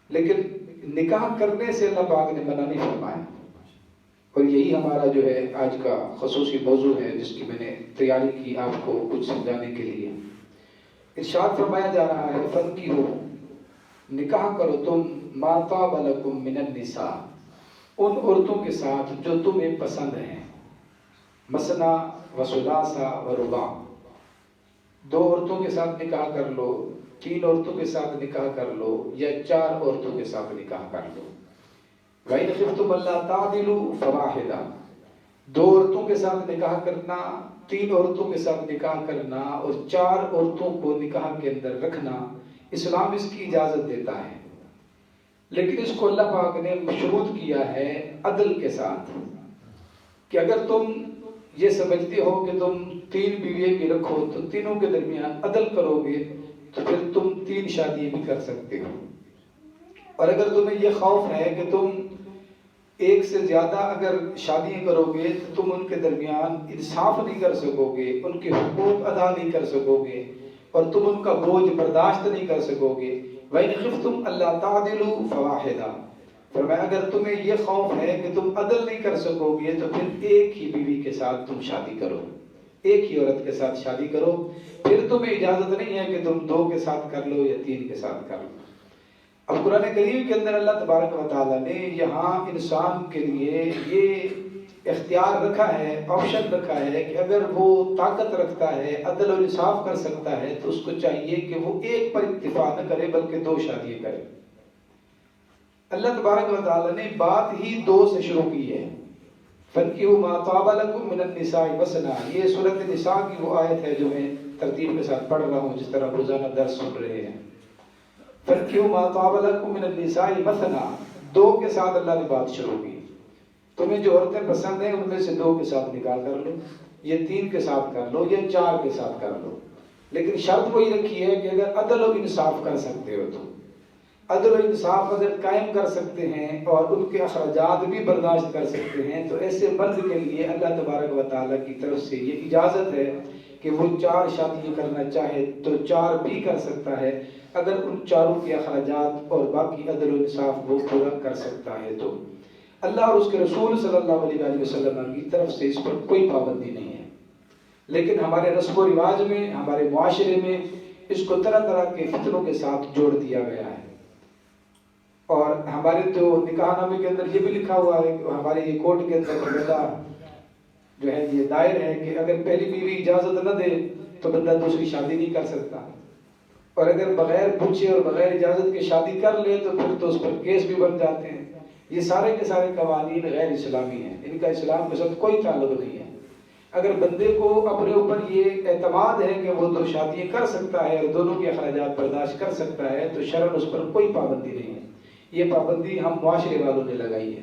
لیکن نکاح کرنے سے اللہ پاک نے منع نہیں فرمایا، اور یہی ہمارا جو ہے آج کا خصوصی موضوع ہے جس کی میں نے تیاری کی آپ کو کچھ سمجھانے کے لیے۔ ارشاد فرمایا جا رہا ہے فَانْكِحُوا، نکاح کرو تم مَا طَابَ لَكُم مِّنَ النِّسَاء، ان عورتوں کے ساتھ جو تمہیں پسند ہیں، مثنیٰ وثلاثہ ورباع، دو عورتوں کے ساتھ نکاح کر لو، تین عورتوں کے ساتھ نکاح کر لو، یا چار عورتوں کے ساتھ نکاح کر لو۔ وَإِنْ خِفْتُمْ أَلَّا تَعْدِلُوا فَوَاحِدَةً، دو عورتوں کے ساتھ نکاح کرنا، تین عورتوں کے ساتھ نکاح کرنا اور چار عورتوں کو نکاح کے اندر رکھنا، اسلام اس کی اجازت دیتا ہے، لیکن اس کو اللہ پاک نے مشروط کیا ہے عدل کے ساتھ، کہ اگر تم یہ سمجھتے ہو کہ تم تین بیوییں بھی رکھو تو تینوں کے درمیان عدل کرو گے تو پھر تم تین شادی بھی کر سکتے ہو، اور اگر تمہیں یہ خوف ہے کہ تم ایک سے زیادہ اگر شادیاں کرو گے تو تم ان کے درمیان انصاف نہیں کر سکو گے، ان کے حقوق ادا نہیں کر سکو گے، اور تم ان کا بوجھ برداشت نہیں کر سکو گے۔ وَإِنْ خِفْتُمْ أَلَّا تَعْدِلُوا فَوَاحِدَةً، فرمایا اگر تمہیں یہ خوف ہے کہ تم عدل نہیں کر سکو گے تو پھر ایک ہی بیوی کے ساتھ تم شادی کرو، ایک ہی عورت کے ساتھ شادی کرو، پھر تمہیں اجازت نہیں ہے کہ تم دو کے ساتھ کر لو یا تین کے ساتھ کر لو۔ اب قرآن کریم کے اندر اللہ تبارک و تعالیٰ نے یہاں انسان کے لیے یہ اختیار رکھا ہے، آپشن رکھا ہے کہ اگر وہ طاقت رکھتا ہے، عدل و انصاف کر سکتا ہے تو اس کو چاہیے کہ وہ ایک پر اکتفا نہ کرے بلکہ دو شادیاں کرے۔ اللہ تبارک و تعالیٰ نے بات ہی دو سے شروع کی ہے، فَانْكِحُوا مَا طَابَ لَكُم مِّنَ النِّسَاءِ مَثْنَىٰ، یہ سورۃ النساء کی وہ آیت ہے جو میں ترتیب کے ساتھ پڑھ رہا ہوں جس طرح روزانہ درس سن رہے ہیں۔ فَانْكِحُوا مَا طَابَ لَكُم مِّنَ النِّسَاءِ مَثْنَىٰ، دو کے ساتھ اللہ نے بات شروع کی، تمہیں جو عورتیں پسند ہیں ان میں سے دو کے ساتھ نکاح کر لو، یا تین کے ساتھ کر لو، یا چار کے ساتھ کر لو، لیکن شرط وہی رکھی ہے کہ اگر عدل و انصاف کر سکتے ہو تو، عدل و انصاف اگر قائم کر سکتے ہیں اور ان کے اخراجات بھی برداشت کر سکتے ہیں تو ایسے مرد کے لیے اللہ تبارک و تعالیٰ کی طرف سے یہ اجازت ہے کہ وہ چار شادیاں کرنا چاہے تو چار بھی کر سکتا ہے، اگر ان چاروں کے اخراجات اور باقی عدل و انصاف وہ پورا کر سکتا ہے تو۔ اللہ اور اس کے رسول صلی اللہ علیہ وسلم کی طرف سے اس پر کوئی پابندی نہیں ہے، لیکن ہمارے رسم و رواج میں، ہمارے معاشرے میں اس کو طرح طرح کے فتنوں کے ساتھ جوڑ دیا گیا ہے، اور ہمارے تو نکاح نامے کے اندر یہ بھی لکھا ہوا ہے کہ ہمارے یہ کوڈ کے اندر بندہ جو ہے یہ دائر ہے کہ اگر پہلی بیوی اجازت نہ دے تو بندہ دوسری شادی نہیں کر سکتا، اور اگر بغیر پوچھے اور بغیر اجازت کے شادی کر لے تو پھر تو اس پر کیس بھی بن جاتے ہیں۔ یہ سارے کے سارے قوانین غیر اسلامی ہیں، ان کا اسلام کے ساتھ کوئی تعلق نہیں ہے۔ اگر بندے کو اپنے اوپر یہ اعتماد ہے کہ وہ دو شادیاں کر سکتا ہے اور دونوں کے اخراجات برداشت کر سکتا ہے تو شرعاً اس پر کوئی پابندی نہیں ہے، یہ پابندی ہم معاشرے والوں نے لگائی ہے،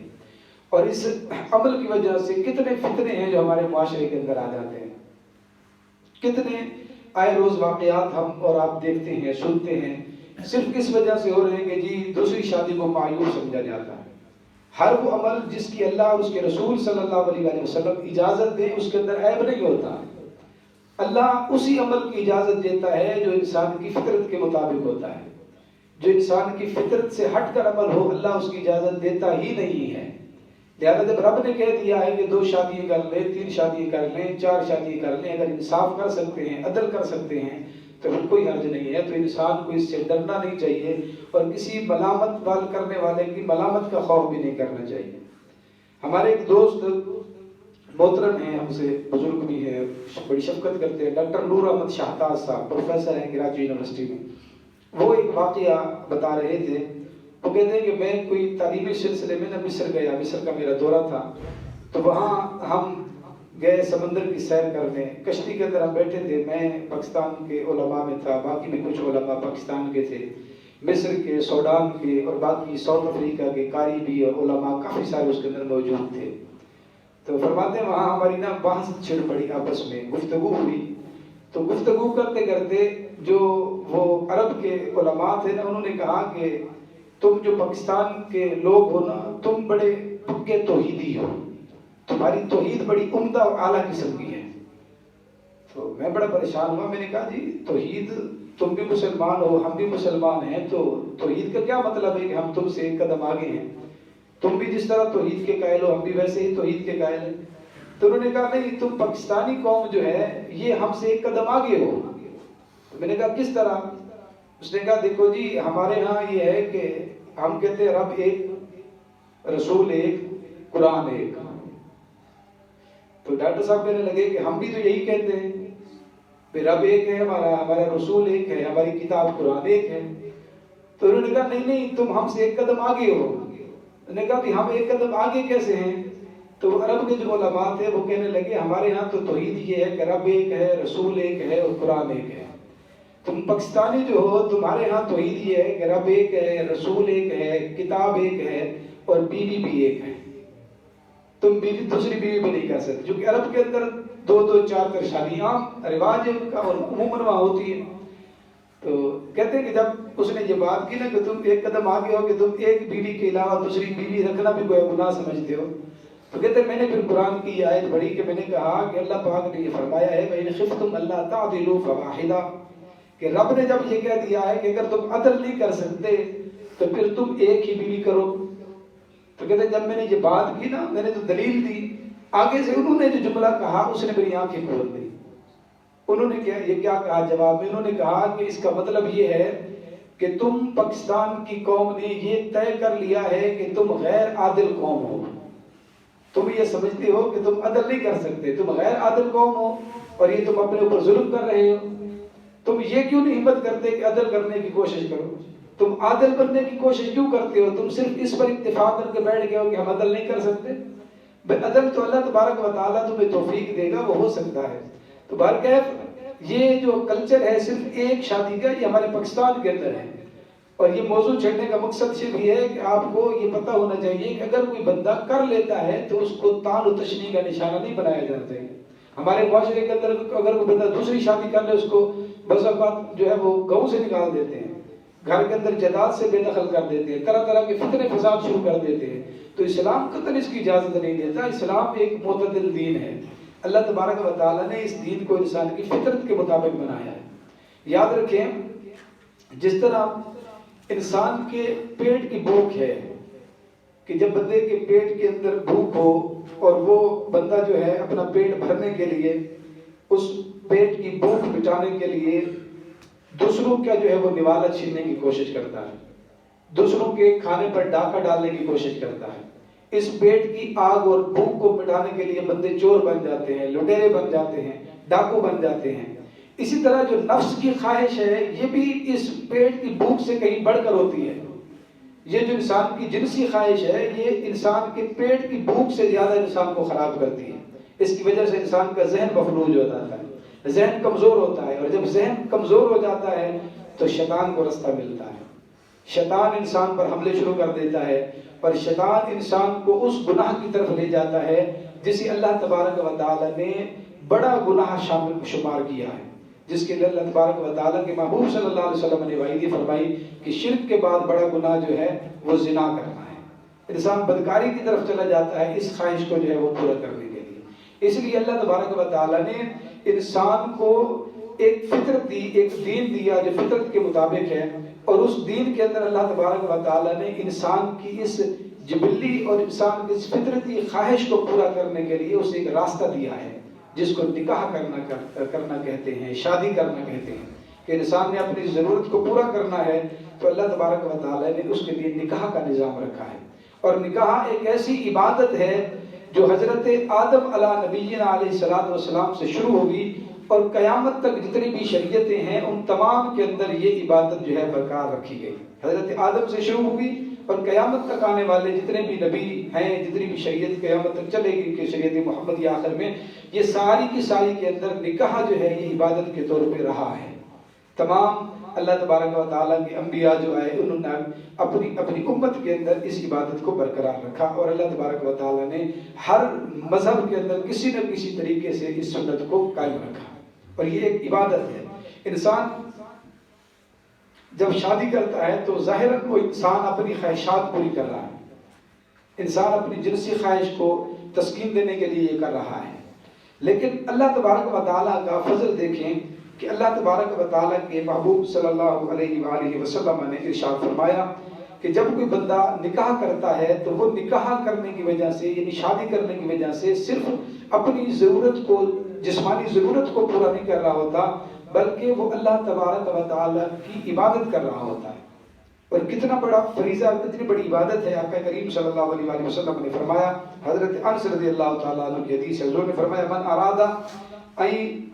اور اس عمل کی وجہ سے کتنے فتنے ہیں جو ہمارے معاشرے کے اندر آ جاتے ہیں، کتنے آئے روز واقعات ہم اور آپ دیکھتے ہیں، سنتے ہیں، صرف اس وجہ سے ہو رہے ہیں کہ جی دوسری شادی کو معیوب سمجھا جاتا ہے۔ ہر وہ عمل جس کی اللہ اور اس کے رسول صلی اللہ علیہ وسلم اجازت دے اس کے اندر عیب نہیں ہوتا، اللہ اسی عمل کی اجازت دیتا ہے جو انسان کی فطرت کے مطابق ہوتا ہے، جو انسان کی فطرت سے ہٹ کر عمل ہو اللہ اس کی اجازت دیتا ہی نہیں ہے۔ لہذا جب رب نے کہہ دیا ہے کہ دو شادی کر لیں، تین شادی کر لیں، چار شادی کر لیں، اگر انصاف کر سکتے ہیں، عدل کر سکتے ہیں تو پھر کوئی حرج نہیں ہے، تو انسان کو اس سے ڈرنا نہیں چاہیے اور کسی ملامت کرنے والے کی ملامت کا خوف بھی نہیں کرنا چاہیے۔ ہمارے ایک دوست محترم ہیں، ہم سے بزرگ بھی ہیں، بڑی شفقت کرتے ہیں، ڈاکٹر نور احمد شاہتاز صاحب پروفیسر ہیں کراچی یونیورسٹی میں، وہ ایک واقعہ بتا رہے تھے۔ وہ کہتے ہیں کہ میں کوئی تعلیمی سلسلے میں نہ مصر گیا، مصر کا میرا دورہ تھا، تو وہاں ہم گئے سمندر کی سیر کرنے، کشتی کے اندر ہم بیٹھے تھے، میں پاکستان کے علماء میں تھا، باقی بھی کچھ علماء پاکستان کے تھے، مصر کے، سوڈان کے اور باقی ساؤتھ افریقہ کے قاری بھی اور علماء کافی سارے اس کے اندر موجود تھے۔ تو فرماتے ہیں وہاں ہماری نا بحث چھڑ پڑی، آپس میں گفتگو ہوئی، تو گفتگو کرتے کرتے جو وہ عرب کے علماء تھے نا انہوں نے کہا کہ تم جو پاکستان کے لوگ ہو نا تم بڑے پکے توحیدی ہو، تمہاری توحید بڑی عمدہ اور اعلیٰ قسم کی ہے۔ تو میں بڑا پریشان ہوا، میں نے کہا جی توحید تم بھی مسلمان ہو ہم بھی مسلمان ہیں، تو توحید کا کیا مطلب ہے کہ ہم تم سے ایک قدم آگے ہیں، تم بھی جس طرح توحید کے قائل ہو ہم بھی ویسے ہی توحید کے قائل ہیں۔ تو انہوں نے کہا نہیں، تم پاکستانی قوم جو ہے یہ ہم سے ایک قدم آگے ہو۔ تو میں نے کہا کس طرح؟ اس نے کہا دیکھو جی ہمارے ہاں یہ ہے کہ ہم کہتے ہیں رب ایک، رسول ایک، قرآن ایک۔ تو ڈاکٹر صاحب کہنے لگے کہ ہم بھی تو یہی کہتے ہیں کہ رب ایک ہے ہمارا رسول ایک ہے، ہماری کتاب قرآن ایک ہے۔ تو انہوں نے کہا نہیں نہیں، تم ہم سے ایک قدم آگے ہو۔ انہوں نے کہا کہ ہم ایک قدم آگے کیسے ہیں؟ تو عرب کے جو علماء تھے وہ کہنے لگے ہمارے ہاں تو توحید یہ ہے کہ رب ایک ہے، رسول ایک ہے اور قرآن ایک ہے۔ تم پاکستانی جو ہو تمہارے ہاں توحید یہ ہے کہ رب ایک ہے، رسول ایک ہے، کتاب ایک ہے اور بیوی بھی ایک ہے۔ تم بیوی دوسری بیوی بھی نہیں کہہ سکتے، کیونکہ عرب کے اندر دو دو چار چار شادی عام رواج ہے ان کا اور عموماً وہاں ہوتی ہے۔ تو کہتے ہیں کہ جب اس نے یہ بات کی نا کہ تم ایک قدم آگے ہو کہ تم ایک بیوی کے علاوہ دوسری بیوی رکھنا بھی کوئی گناہ سمجھتے ہو، تو کہتے ہیں میں نے پھر قرآن کی یہ آیت پڑھی کہ میں نے کہا کہ اللہ پاک نے یہ فرمایا ہے وَإِنْ خِفْتُمْ أَلَّا تَعْدِلُوا فَوَاحِدَةً، کہ رب نے جب یہ کہہ دیا ہے کہ اگر تم عدل نہیں کر سکتے تو پھر تم ایک ہی بیوی کرو۔ تو کہتے ہیں جب میں نے یہ بات کی نا میں نے تو دلیل دی، آگے سے انہوں نے جو جملہ کہا اس نے میری آنکھیں کھول دی۔ انہوں نے یہ کیا کہا جواب میں؟ انہوں نے کہا کہ اس کا مطلب یہ ہے کہ تم پاکستان کی قوم نے یہ طے کر لیا ہے کہ تم غیر عادل قوم ہو، تم یہ سمجھتے ہو کہ تم عدل نہیں کر سکتے، تم غیر عادل قوم ہو اور یہ تم اپنے اوپر ظلم کر رہے ہو۔ تم یہ کیوں نہیں ہمت کرتے کہ عدل کرنے کی کوشش کرو؟ تم عادل بننے کی کوشش کیوں کرتے ہو؟ تم صرف اس پر اتفاق کر کے بیٹھ گئے ہو کہ ہم عدل نہیں کر سکتے۔ عدل تو اللہ تبارک و تعالیٰ تمہیں توفیق دے گا، وہ ہو سکتا ہے۔ تو بہرکیف یہ جو کلچر ہے صرف ایک شادی کا، یہ ہمارے پاکستان کے اندر ہے، اور یہ موضوع چھیڑنے کا مقصد صرف یہ ہے کہ آپ کو یہ پتہ ہونا چاہیے کہ اگر کوئی بندہ کر لیتا ہے تو اس کو تان و تشنیع کا نشانہ نہیں بنایا جانا چاہیے۔ ہمارے معاشرے کے اندر اگر کوئی بندہ دوسری شادی کر لے اس کو بس اوقات جو ہے وہ گاؤں سے نکال دیتے ہیں، گھر کے اندر جائیداد سے بے دخل کر دیتے ہیں، طرح طرح کے فتنے فساد شروع کر دیتے ہیں۔ تو اسلام قطعاً اس کی اجازت نہیں دیتا۔ اسلام ایک معتدل دین ہے، اللہ تبارک و تعالیٰ نے اس دین کو انسان کی فطرت کے مطابق بنایا ہے۔ یاد رکھیں جس طرح انسان کے پیٹ کی بھوک ہے کہ جب بندے کے پیٹ کے اندر بھوک ہو اور وہ بندہ جو ہے اپنا پیٹ بھرنے کے لیے اس پیٹ کی بھوک مٹانے کے لیے دوسروں کا جو ہے وہ نوالا چھیننے کی کوشش کرتا ہے، دوسروں کے کھانے پر ڈاکہ ڈالنے کی کوشش کرتا ہے۔ اس پیٹ کی آگ اور بھوک کو مٹانے کے لیے بندے چور بن جاتے ہیں، لٹیرے بن جاتے ہیں، ڈاکو بن جاتے ہیں۔ اسی طرح جو نفس کی خواہش ہے یہ بھی اس پیٹ کی بھوک سے کہیں بڑھ کر ہوتی ہے۔ یہ جو انسان کی جنسی خواہش ہے یہ انسان کے پیٹ کی بھوک سے زیادہ انسان کو خراب کرتی ہے۔ اس کی وجہ سے انسان کا ذہن مفلوج ہو جاتا ہے، ذہن کمزور ہوتا ہے، اور جب ذہن کمزور ہو جاتا ہے تو شیطان کو رستہ ملتا ہے۔ شیطان انسان پر حملے شروع کر دیتا ہے اور شیطان انسان کو اس گناہ کی طرف لے جاتا ہے جسے اللہ تبارک و تعالیٰ نے بڑا گناہ شامل شمار کیا ہے، جس کے لیے اللہ تبارک و تعالیٰ کے محبوب صلی اللہ علیہ وسلم نے وعید فرمائی کہ شرک کے بعد بڑا گناہ جو ہے وہ زنا کرنا ہے۔ انسان بدکاری کی طرف چلا جاتا ہے اس خواہش کو جو ہے وہ پورا کرنے کے لیے۔ اس لیے اللہ تبارک و تعالیٰ نے انسان کو ایک فطرت دی، ایک دین دیا جو فطرت کے مطابق ہے، اور اس دین کے اندر اللہ تبارک و تعالیٰ نے انسان کی اس جبلی اور انسان کی اس فطرتی خواہش کو پورا کرنے کے لیے اسے ایک راستہ دیا ہے جس کو نکاح کرنا کہتے ہیں، شادی کرنا کہتے ہیں، کہ انسان نے اپنی ضرورت کو پورا کرنا ہے تو اللہ تبارک و تعالیٰ نے اس کے لیے نکاح کا نظام رکھا ہے۔ اور نکاح ایک ایسی عبادت ہے جو حضرت آدم علیہ نبینا علیہ السلام سے شروع ہوگی اور قیامت تک جتنی بھی شریعتیں ہیں ان تمام کے اندر یہ عبادت جو ہے برقرار رکھی گئی۔ حضرت آدم سے شروع ہوگی اور قیامت تک آنے والے جتنے بھی نبی ہیں، جتنی بھی شریعت قیامت تک چلے گی کہ شریعت محمدی آخر میں، یہ ساری کی ساری کے اندر نکاح جو ہے یہ عبادت کے طور پہ رہا ہے۔ تمام اللہ تبارک و تعالیٰ کے انبیاء جو آئے انہوں نے اپنی امت کے اندر اس عبادت کو برقرار رکھا، اور اللہ تبارک و تعالیٰ نے ہر مذہب کے اندر کسی نہ کسی طریقے سے اس سنت کو قائم رکھا، اور یہ ایک عبادت ہے۔ انسان جب شادی کرتا ہے تو ظاہراً وہ انسان اپنی خواہشات پوری کر رہا ہے، انسان اپنی جنسی خواہش کو تسکین دینے کے لیے یہ کر رہا ہے، لیکن اللہ تبارک و تعالیٰ کا فضل دیکھیں کہ اللہ تبارک و تعالیٰ کے محبوب صلی اللہ علیہ وآلہ وسلم نے ارشاد فرمایا کہ جب کوئی بندہ نکاح کرتا ہے تو وہ نکاح کرنے کی وجہ سے یعنی شادی کرنے کی وجہ سے صرف اپنی ضرورت کو جسمانی ضرورت کو پورا نہیں کر رہا ہوتا بلکہ وہ اللہ تبارک و تعالیٰ کی عبادت کر رہا ہوتا ہے. اور کتنا بڑا فریضہ کتنی بڑی عبادت ہے. آقا کریم صلی اللہ علیہ وآلہ وسلم نے فرمایا, حضرت انس رضی اللہ تعالیٰ عنہ کی حدیث ہے, حضور نے فرمایا من اراد ان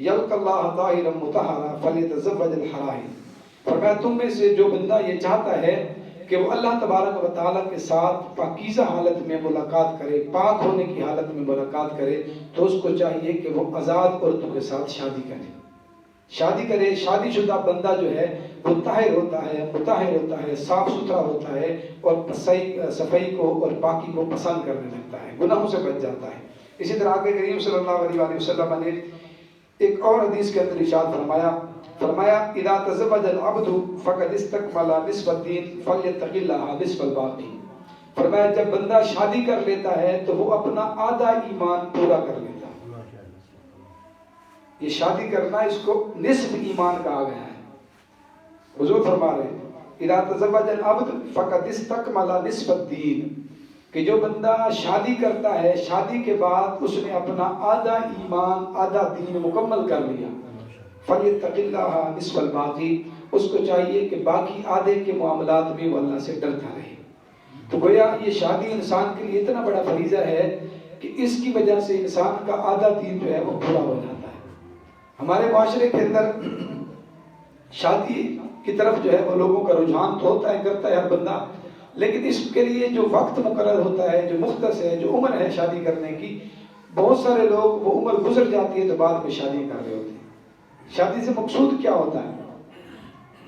یلقى اللہ طاہرا مطہرا فلیتزوج الحرائر. فرمایا تم میں سے جو بندہ یہ چاہتا ہے کہ وہ اللہ تبارک و تعالیٰ کے ساتھ پاکیزہ حالت میں ملاقات کرے, پاک ہونے کی حالت میں ملاقات کرے, تو اس کو چاہیے کہ وہ آزاد عورتوں کے ساتھ شادی کرے. شادی کرے. شادی شدہ بندہ جو ہے وہ طاہر ہوتا ہے, مطہر ہوتا ہے, صاف ستھرا ہوتا ہے اور صفائی کو اور پاکی کو پسند کرنے لگتا ہے, گناہوں سے بچ جاتا ہے. اسی طرح آقا کریم صلی اللہ علیہ وآلہ وسلم نے ایک اور حدیث کے اندر ارشاد فرمایا اذا تزوج العبد فقد استكمل نصف الدين فليتق الله نصف الباقي. فرمایا جب بندہ شادی کر لیتا ہے تو وہ اپنا آدھا ایمان پورا کر لیتا ہے. یہ شادی کرنا اس کو نصف ایمان کہا گیا ہے. حضور فرما رہے ہیں اذا تزوج العبد فقد استكمل نصف الدين کہ جو بندہ شادی کرتا ہے شادی کے بعد اس نے اپنا آدھا ایمان آدھا دین مکمل کر لیا. فَلْيَتَّقِ اللَّهَ نِصْفَ الْبَاقِي. اس کو چاہیے کہ باقی آدھے کے معاملات میں وہ اللہ سے ڈرتا رہے. تو گویا یہ شادی انسان کے لیے اتنا بڑا فریضہ ہے کہ اس کی وجہ سے انسان کا آدھا دین جو ہے وہ پورا ہو جاتا ہے. ہمارے معاشرے کے اندر شادی کی طرف جو ہے وہ لوگوں کا رجحان تو ہوتا ہے, کرتا ہے ہر بندہ, لیکن اس کے لیے جو وقت مقرر ہوتا ہے, جو مختص ہے, جو عمر ہے شادی کرنے کی, بہت سارے لوگ وہ عمر گزر جاتی ہے تو بعد میں شادی کر رہے ہوتے ہیں. شادی سے مقصود کیا ہوتا ہے؟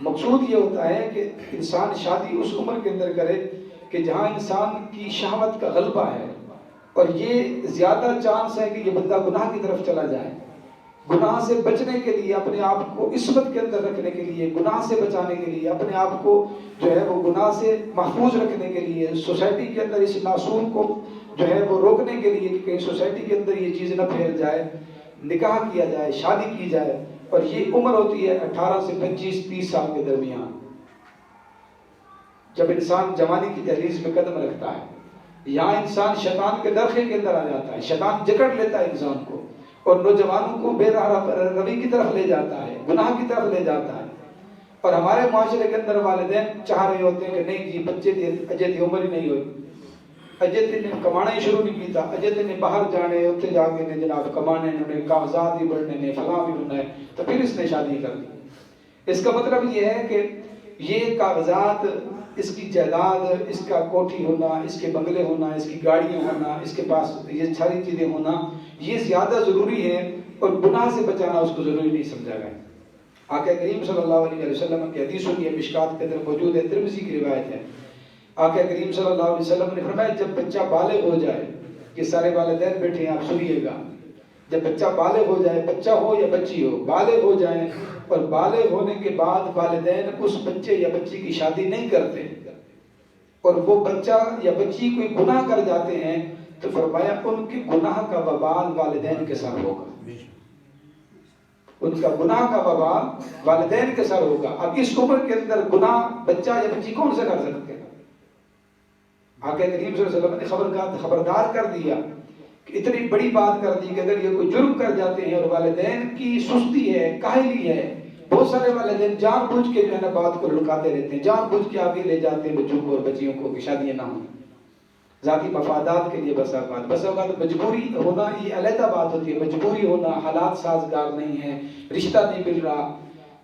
مقصود یہ ہوتا ہے کہ انسان شادی اس عمر کے اندر کرے کہ جہاں انسان کی شہوت کا غلبہ ہے اور یہ زیادہ چانس ہے کہ یہ بندہ گناہ کی طرف چلا جائے. گناہ سے بچنے کے لیے, اپنے آپ کو عصمت کے اندر رکھنے کے لیے, گناہ سے بچانے کے لیے, اپنے آپ کو جو ہے وہ گناہ سے محفوظ رکھنے کے لیے, سوسائٹی کے اندر اس ناصور کو جو ہے وہ روکنے کے لیے کہ کہیں سوسائٹی کے اندر یہ چیز نہ پھیل جائے, نکاح کیا جائے, شادی کی جائے. اور یہ عمر ہوتی ہے 18 سے 25-30 سال کے درمیان, جب انسان جوانی کی دہلیز میں قدم رکھتا ہے. یہاں انسان شیطان کے درخے کے اندر آ جاتا ہے, شیطان جکڑ لیتا ہے انسان کو اور نوجوانوں کو بے راہ روی کی طرف لے جاتا ہے, گناہ کی طرف لے جاتا ہے. اور ہمارے معاشرے کے اندر والدین چاہ رہے ہوتے ہیں کہ نہیں جی بچے اجے دی عمر ہی نہیں ہوئی, اجے نے کمانا ہی شروع نہیں کیتا, اجے نے باہر جانے اتنے جا کے نے جناب کمانے, انہوں نے کاغذات ہی بڑھنے نے, فلاں بھی بننا ہے, تو پھر اس نے شادی کر لی. اس کا مطلب یہ ہے کہ یہ کاغذات, اس کی جائیداد, اس کا کوٹھی ہونا, اس کے بنگلے ہونا, اس کی گاڑیاں ہونا, اس کے پاس یہ ساری چیزیں ہونا, یہ زیادہ ضروری ہے اور گناہ سے بچانا اس کو ضروری نہیں سمجھا گیا. آقا کریم صلی اللہ علیہ وسلم کی حدیثوں کی مشکات کے اندر موجود ہے, ترمذی کی روایت ہے. آقا کریم صلی اللہ علیہ وسلم نے فرمایا جب بچہ بالغ ہو جائے, یہ سارے والدین بیٹھے ہیں آپ سنیے گا, جب بچہ بالغ ہو جائے, بچہ ہو یا بچی ہو, بالغ ہو جائیں اور بالغ ہونے کے بعد والدین اس بچے یا بچی کی شادی نہیں کرتے اور وہ بچہ یا بچی کوئی گناہ کر جاتے ہیں, تو فرمایا ان کے گناہ کا وبال والدین کے سر ہوگا. ان کا گناہ کا وبال والدین کے سر ہوگا. اب اس عمر کے اندر گناہ بچہ یا بچی کون سے کر سکتے ہیں؟ آقا کریم صلی اللہ علیہ وسلم نے خبردار کر دیا کہ اتنی بڑی بات کر دی کہ اگر یہ کوئی جرم کر جاتے ہیں اور والدین کی سستی ہے, کاہلی ہے, بہت سارے والدین جان بوجھ کے جو ہے نا بات کو لڑکاتے رہتے ہیں, جان بوجھ کے آگے لے جاتے ہیں بچوں کو اور بچیوں کو کہ شادیاں نہ ہوں, ذاتی مفادات کے لیے. بس اوقات مجبوری ہونا یہ علیحدہ بات ہوتی ہے, مجبوری ہونا, حالات سازگار نہیں ہے, رشتہ نہیں مل رہا,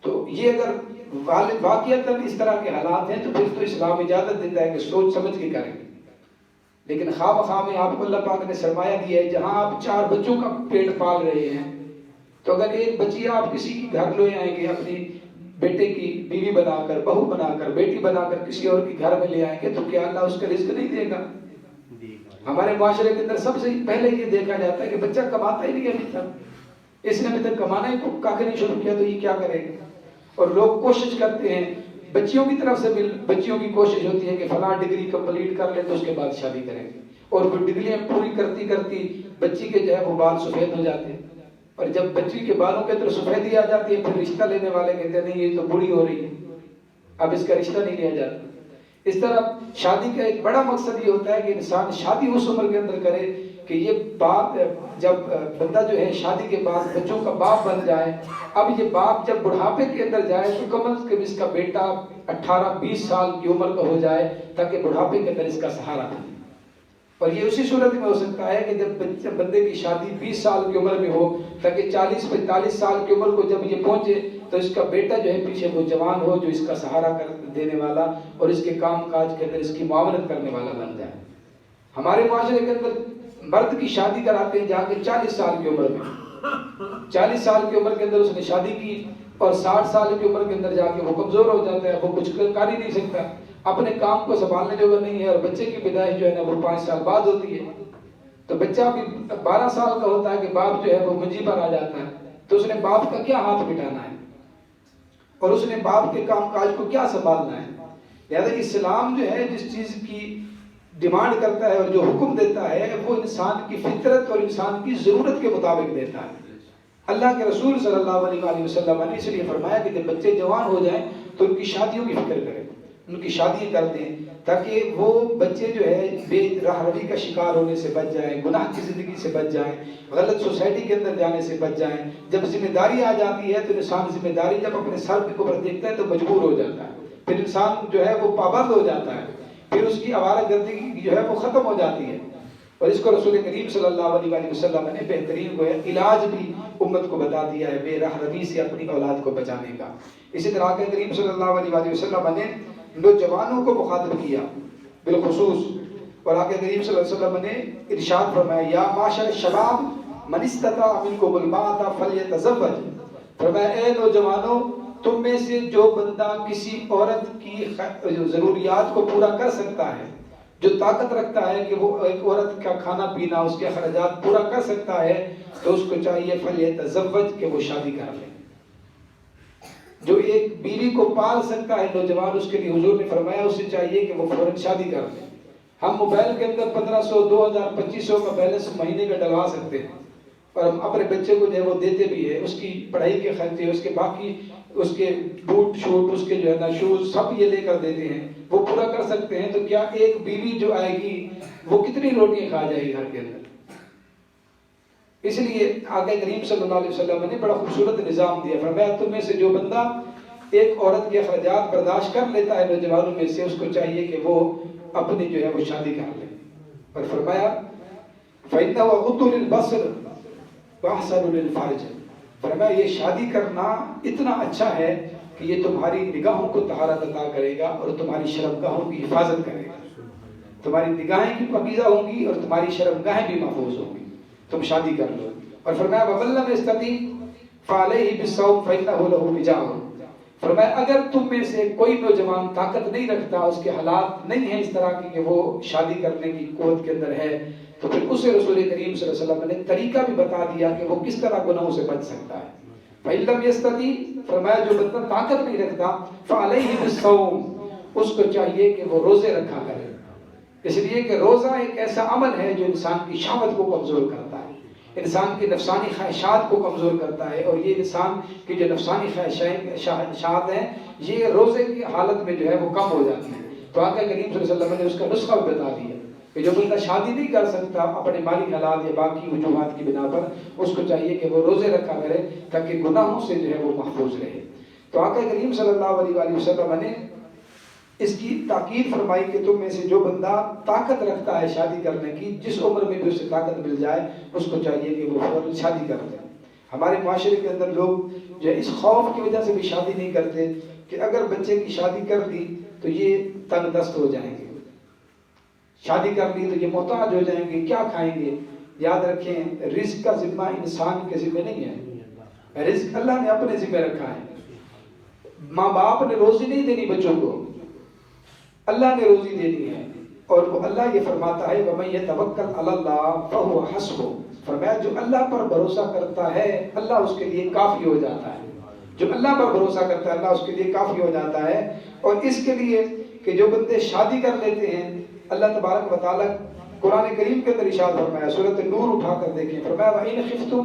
تو یہ اگر واقعتاً اس طرح کے حالات ہیں تو پھر تو اسلام اجازت دیتا ہے کہ سوچ سمجھ کے کریں. لیکن خواہ میں آپ کو اللہ پاک نے سرمایہ دیا ہے, جہاں آپ 4 بچوں کا پیٹ پال رہے ہیں, تو اگر ایک بچی آپ کسی کی گھر لے آئیں گے, اپنی بیٹے کی بیوی بنا کر, بہو بنا کر, بیٹی بنا کر کسی اور کی گھر میں لے آئیں گے, تو کیا اللہ اس کا رزق نہیں دے گا؟ ہمارے معاشرے کے اندر سب سے پہلے یہ دیکھا جاتا ہے کہ بچہ کماتا ہی نہیں ابھی تک, اس نے ابھی تک کمانا ہی کاک نہیں شروع کیا, تو یہ کیا کرے گا؟ اور لوگ کوشش کرتے ہیں, بچیوں کی طرف سے بھی بچیوں کی کوشش ہوتی ہے کہ فلاں ڈگری کمپلیٹ کر لے تو اس کے بعد شادی کریں گے, اور وہ ڈگریاں پوری کرتی کرتی بچی کے جو ہے وہ بال سفید ہو جاتے ہیں اور جب بچی کے بالوں کے اندر سفیدی آ جاتی ہے پھر رشتہ لینے والے کہتے ہیں نہیں یہ تو بوڑھی ہو رہی ہے، اب اس کا رشتہ نہیں لیا جاتا۔ اس طرح شادی کا ایک بڑا مقصد یہ ہوتا ہے کہ انسان شادی اس عمر کے اندر کرے کہ یہ باپ، جب بندہ جو ہے شادی کے بعد بچوں کا باپ بن جائے، اب یہ باپ جب بڑھاپے کے اندر جائے تو کم از کم اس کا بیٹا 18-20 سال کی عمر کا ہو جائے تاکہ بڑھاپے کے اندر اس کا سہارا بنے۔ اور یہ اسی صورت میں ہو سکتا ہے کہ جب بندے کی شادی 20 سال کی عمر میں ہو تاکہ 40-45 سال کی عمر کو جب یہ پہنچے تو اس کا بیٹا جو ہے پیچھے وہ جوان ہو جو اس کا سہارا کر دینے والا اور اس کے کام کاج کے اندر اس کی معاونت کرنے والا بن جائے۔ ہمارے معاشرے کے اندر مرد کی شادی کراتے ہیں جا کے 40 سال کی عمر میں، 40 سال کی عمر کے اندر اس نے شادی کی اور 60 سال کی عمر کے اندر جا کے وہ کمزور ہو جاتا ہے، وہ کچھ کر ہی نہیں سکتا، اپنے کام کو سنبھالنے جوگا نہیں ہے، اور بچے کی پیدائش جو ہے نا وہ 5 سال بعد ہوتی ہے، تو بچہ بھی 12 سال کا ہوتا ہے کہ باپ جو ہے وہ منجی پر آ جاتا ہے، تو اس نے باپ کا کیا ہاتھ مٹانا ہے اور اس نے باپ کے کام کاج کو کیا سنبھالنا ہے۔ لہذا اسلام جو ہے جس چیز کی ڈیمانڈ کرتا ہے اور جو حکم دیتا ہے وہ انسان کی فطرت اور انسان کی ضرورت کے مطابق دیتا ہے۔ اللہ کے رسول صلی اللہ علیہ وسلم نے اس لیے فرمایا کہ جب بچے جوان ہو جائیں تو ان کی شادیوں کی فکر کریں، ان کی شادی کر دیں تاکہ وہ بچے جو ہے بے راہ روی کا شکار ہونے سے بچ جائیں، گناہ کی زندگی سے بچ جائیں، غلط سوسائٹی کے اندر جانے سے بچ جائیں۔ جب ذمہ داری آ جاتی ہے تو انسان ذمہ داری جب اپنے سر کے اوپر دیکھتا ہے تو مجبور ہو جاتا ہے، پھر انسان جو ہے وہ پابند ہو جاتا ہے، پھر اس کی آوارہ گردی جو ہے وہ ختم ہو جاتی ہے۔ اور اس کو رسول کریم صلی اللہ علیہ وسلم نے بہترین کو علاج بھی امت کو بتا دیا ہے بے راہ روی سے اپنی اولاد کو بچانے کا۔ اسی طرح کہ کریم صلی اللہ علیہ وسلم نے نوجوانوں کو مخاطب کیا بالخصوص، اور آقا کریم صلی اللہ علیہ وسلم نے ارشاد فرمایا یا معاشر الشباب من استطاع منکم الباءۃ فلیتزوج، فرمایا اے نوجوانوں تم میں سے جو بندہ کسی عورت کی ضروریات کو پورا کر سکتا ہے، جو طاقت رکھتا ہے کہ وہ ایک عورت کا کھانا پینا اس کے اخراجات پورا کر سکتا ہے تو اس کو چاہیے فلیتزوج کہ وہ شادی کر لے۔ جو ایک بیوی کو پال سکتا ہے نوجوان، اس کے لیے حضور نے فرمایا اسے چاہیے کہ وہ فوراً شادی کر لے۔ ہم موبائل کے اندر 1500 2000 2500 کا بیلنس مہینے کا ڈلوا سکتے ہیں اور ہم اپنے بچے کو جو ہے وہ دیتے بھی ہے، اس کی پڑھائی کے خرچے، اس کے باقی اس کے بوٹ شوٹ، اس کے جو ہے نا شوز سب یہ لے کر دیتے ہیں، وہ پورا کر سکتے ہیں، تو کیا ایک بیوی جو آئے گی وہ کتنی روٹیاں کھا جائے گی گھر کے اندر؟ اس لیے آقا کریم صلی اللہ علیہ وسلم نے بڑا خوبصورت نظام دیا، فرمایا تم میں سے جو بندہ ایک عورت کے اخراجات برداشت کر لیتا ہے نوجوانوں میں سے، اس کو چاہیے کہ وہ اپنی جو ہے وہ شادی کر لے، اور فرمایا فَإِنَّهُ غُضٌّ لِلْبَصَرِ وَأَحْسَنُ لِلْفَرْجِ، فرمایا یہ شادی کرنا اتنا اچھا ہے کہ یہ تمہاری نگاہوں کو طہارت عطا کرے گا اور تمہاری شرمگاہوں کی حفاظت کرے گا، تمہاری نگاہیں بھی پاکیزہ ہوں گی اور تمہاری شرمگاہیں بھی محفوظ ہوں گی، تم شادی کر لو۔ اور فرمایا وَمَن لَّمْ يَسْتَطِعْ فَعَلَيْهِ بِالصَّوْمِ فَإِنَّهُ لَهُ وِجَاءٌ، فرمایا اگر تم میں سے کوئی نوجوان طاقت نہیں رکھتا، اس کے حالات نہیں ہیں اس طرح کی کہ وہ شادی کرنے کی قوت کے اندر ہے، تو پھر اسے رسول کریم صلی اللہ علیہ وسلم نے طریقہ بھی بتا دیا کہ وہ کس طرح گناہوں سے بچ سکتا ہے۔ فَإِن لَّمْ يَسْتَطِعْ، فرمایا جو بندہ طاقت نہیں رکھتا فَعَلَيْهِ بِالصَّوْمِ، اس کو چاہیے کہ وہ روزے رکھا کرے، اس لیے کہ روزہ ایک ایسا عمل ہے جو انسان کی شہوت کو کمزور کرتا ہے، انسان کی نفسانی خواہشات کو کمزور کرتا ہے، اور یہ انسان کی جو نفسانی خواہشات ہیں یہ روزے کی حالت میں جو ہے وہ کم ہو جاتی ہیں۔ تو آقا کریم صلی اللہ علیہ وسلم نے اس کا نسخہ بھی بتا دیا کہ جو بندہ شادی نہیں کر سکتا اپنے مالی حالات یا باقی وجوہات کی بنا پر، اس کو چاہیے کہ وہ روزے رکھا کرے تاکہ گناہوں سے جو ہے وہ محفوظ رہے۔ تو آقا کریم صلی اللہ علیہ وسلم نے اس کی تاکید فرمائی کہ تم میں سے جو بندہ طاقت رکھتا ہے شادی کرنے کی، جس عمر میں بھی اسے طاقت مل جائے اس کو چاہیے کہ وہ فوراً شادی کر دے۔ ہمارے معاشرے کے اندر لوگ جو ہے اس خوف کی وجہ سے بھی شادی نہیں کرتے کہ اگر بچے کی شادی کر دی تو یہ تنگ دست ہو جائیں گے، شادی کر لی تو یہ محتاج ہو جائیں گے، کیا کھائیں گے؟ یاد رکھیں رزق کا ذمہ انسان کے ذمہ نہیں ہے، رزق اللہ نے اپنے ذمہ رکھا ہے۔ ماں باپ نے روزی نہیں دینی بچوں کو، اللہ نے روزی دینی ہے، اور وہ اللہ یہ فرماتا ہے وَمَن يَتَوَكَّلْ عَلَى اللَّهِ فَهُوَ حَسْبُهُ، فرمایا جو اللہ پر بھروسہ کرتا ہے اللہ اس کے لیے کافی ہو جاتا ہے، جو اللہ پر بھروسہ کرتا ہے اللہ اس کے لیے کافی ہو جاتا ہے۔ اور اس کے لیے کہ جو بندے شادی کر لیتے ہیں، اللہ تبارک و تعالیٰ قرآن کریم کے اندر ارشاد فرمایا، سورۃ نور اٹھا کر دیکھیں، فرمایا وَإِنْ خِفْتُمْ